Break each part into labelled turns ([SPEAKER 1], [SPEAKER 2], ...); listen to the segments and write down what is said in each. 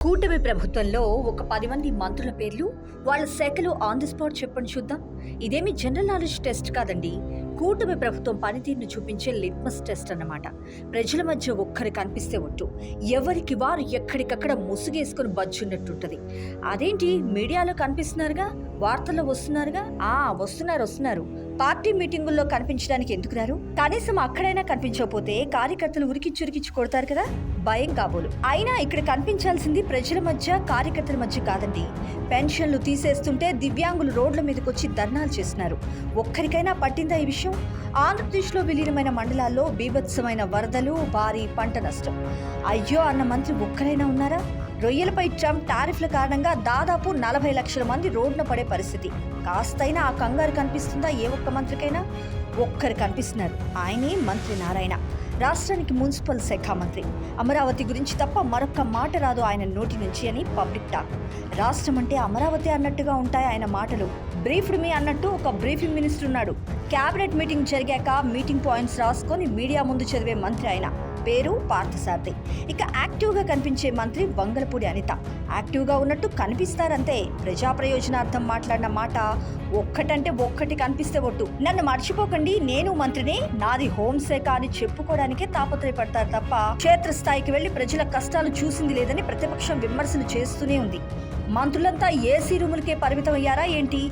[SPEAKER 1] కూటమి ప్రభుత్వంలో ఒక 10 మంది మంత్రుల పేర్లు వాళ్ళ శాఖలు ఆన్ ది స్పాట్ చెప్పండి చూద్దాం. ఇదేమి జనరల్ నాలెడ్జ్ టెస్ట్ కాదండి, కూటమి ప్రభుత్వం పనితీరును చూపించే లిట్మస్ టెస్ట్ అన్నమాట. ప్రజల మధ్య ఒక్కరు కనిపిస్తే ఒట్టు, ఎవరికి వారు ఎక్కడికక్కడ ముసుగేసుకుని బజ్జున్నట్టుంటది. అదేంటి మీడియాలో కనిపిస్తున్నారుగా, వార్తల్లో వస్తున్నారుగా? వస్తున్నారు. పార్టీ మీటింగుల్లో కనిపించడానికి ఎందుకు రారు? కనీసం అక్కడైనా కనిపించకపోతే కార్యకర్తలు ఉరికిచ్చి కొడతారు కదా, భయం కాబోలు. అయినా ఇక్కడ కనిపించాల్సింది ప్రజల మధ్య, కార్యకర్తల మధ్య కాదండి. పెన్షన్లు తీసేస్తుంటే దివ్యాంగులు రోడ్ల మీదకొచ్చి ధర్నాలు చేస్తున్నారు. ఒక్కరికైనా పట్టిందా ఈ విషయం? ఆంధ్రప్రదేశ్లో విలీనమైన మండలాల్లో బీభత్సమైన వరదలు, భారీ పంట నష్టం. అయ్యో అన్న మంత్రి ఒక్కరైనా ఉన్నారా? రొయ్యలపై ట్రంప్ టారిఫ్ల కారణంగా దాదాపు 40 లక్షల మంది రోడ్డున పడే పరిస్థితి. కాస్తైనా ఆ కంగారు కనిపిస్తుందా ఏ ఒక్క మంత్రికైనా? ఒక్కరు కనిపిస్తున్నారు, ఆయనే మంత్రి నారాయణ. రాష్ట్రానికి మున్సిపల్ శాఖ మంత్రి. అమరావతి గురించి తప్ప మరొక్క మాట రాదు ఆయన నోటి నుంచి అని పబ్లిక్ టాక్. రాష్ట్రం అంటే అమరావతి అన్నట్టుగా ఉంటాయి ఆయన మాటలు. బ్రీఫ్డ్ మీ అన్నట్టు ఒక బ్రీఫింగ్ మినిస్టర్ ఉన్నాడు. క్యాబినెట్ మీటింగ్ జరిగాక మీటింగ్ పాయింట్స్ రాసుకొని మీడియా ముందు చదివే మంత్రి ఆయన. పేరు పార్థసారథి. ఇక యాక్టివ్గా కనిపించే మంత్రి వంగలపూడి అనిత. యాక్టివ్గా ఉన్నట్టు కనిపిస్తారంతే. ప్రజా ప్రయోజనార్థం మాట్లాడిన మాట ఒక్కటంటే ఒక్కటి కనిపిస్తే ఒట్టు. నన్ను మర్చిపోకండి, నేను మంత్రిని, నాది హోంశాఖ అని చెప్పుకోవడానికే తాపత్రయపడతారు తప్ప క్షేత్రస్థాయికి వెళ్లి ప్రజల కష్టాలు చూసింది లేదని ప్రతిపక్షం విమర్శలు చేస్తూనే ఉంది. మంత్రులంతా ఏసీ రూములకే పరిమితం అయ్యారా ఏంటి?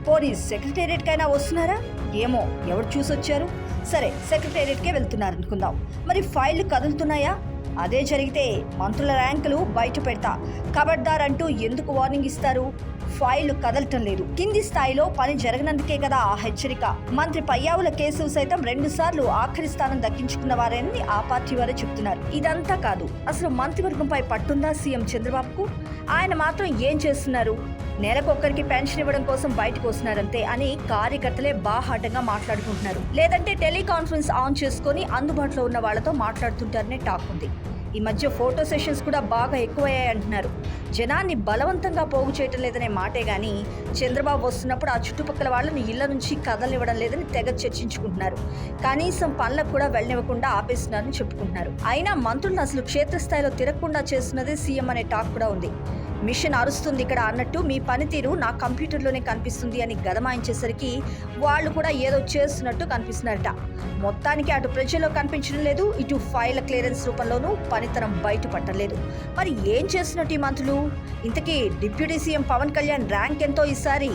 [SPEAKER 1] పోలీస్ సెక్రటేరియట్కైనా వస్తున్నారా? ఏమో, ఎవరు చూసొచ్చారు? సరే, సెక్రటేరియట్కే వెళ్తున్నారు అనుకుందాం. మరి ఫైళ్లు కదులుతున్నాయా? అదే జరిగితే మంత్రుల ర్యాంకులు బయట పెడతా, ఖబర్దార్ అంటూ ఎందుకు వార్నింగ్ ఇస్తారు? ఫైళ్లు కదలటం లేదు. కింది స్థాయిలో పని జరగనందుకే కదా ఆ హెచ్చరిక. మంత్రి పయ్యావుల కేసు సైతం 2 సార్లు ఆఖరి స్థానం దక్కించుకున్న వారని ఆ పార్టీ వారే చెప్తున్నారు. ఇదంతా కాదు, అసలు మంత్రివర్గంపై పట్టుందా సీఎం చంద్రబాబుకు? ఆయన మాత్రం ఏం చేస్తున్నారు? నెలకొక్కరికి పెన్షన్ ఇవ్వడం కోసం బయటకు వస్తున్నారంతే అని కార్యకర్తలే బాహాటంగా మాట్లాడుకుంటున్నారు. లేదంటే టెలికాన్ఫరెన్స్ ఆన్ చేసుకుని అందుబాటులో ఉన్న వాళ్లతో మాట్లాడుతుంటారనే టాక్ ఉంది. ఈ మధ్య ఫోటో సెషన్స్ కూడా బాగా ఎక్కువయ్యాయి అంటున్నారు. జనాన్ని బలవంతంగా పోగు చేయటం లేదనే మాటే గానీ చంద్రబాబు వస్తున్నప్పుడు ఆ చుట్టుపక్కల వాళ్ళని ఇళ్ల నుంచి కదలనివ్వడం లేదని తెగ చర్చించుకుంటున్నారు. కనీసం పనులకు కూడా వెళ్ళనివ్వకుండా ఆపేస్తున్నారని చెప్పుకుంటున్నారు. అయినా మంత్రులను అసలు క్షేత్రస్థాయిలో తిరగకుండా చేస్తున్నదే సీఎం అనే టాక్ కూడా ఉంది. మిషన్ అరుస్తుంది ఇక్కడ అన్నట్టు మీ పనితీరు నా కంప్యూటర్లోనే కనిపిస్తుంది అని గదమాయించేసరికి వాళ్ళు కూడా ఏదో చేస్తున్నట్టు కనిపిస్తున్నారట. మొత్తానికి అటు ప్రజల్లో కనిపించడం లేదు, ఇటు ఫైల్ క్లియరెన్స్ రూపంలోనూ పనితనం బయటపట్టలేదు. మరి ఏం చేస్తున్నట్టు ఈ మంత్రులు? ఇంతకీ deputy CM Pawan Kalyan rank ఎంతో ఈసారి?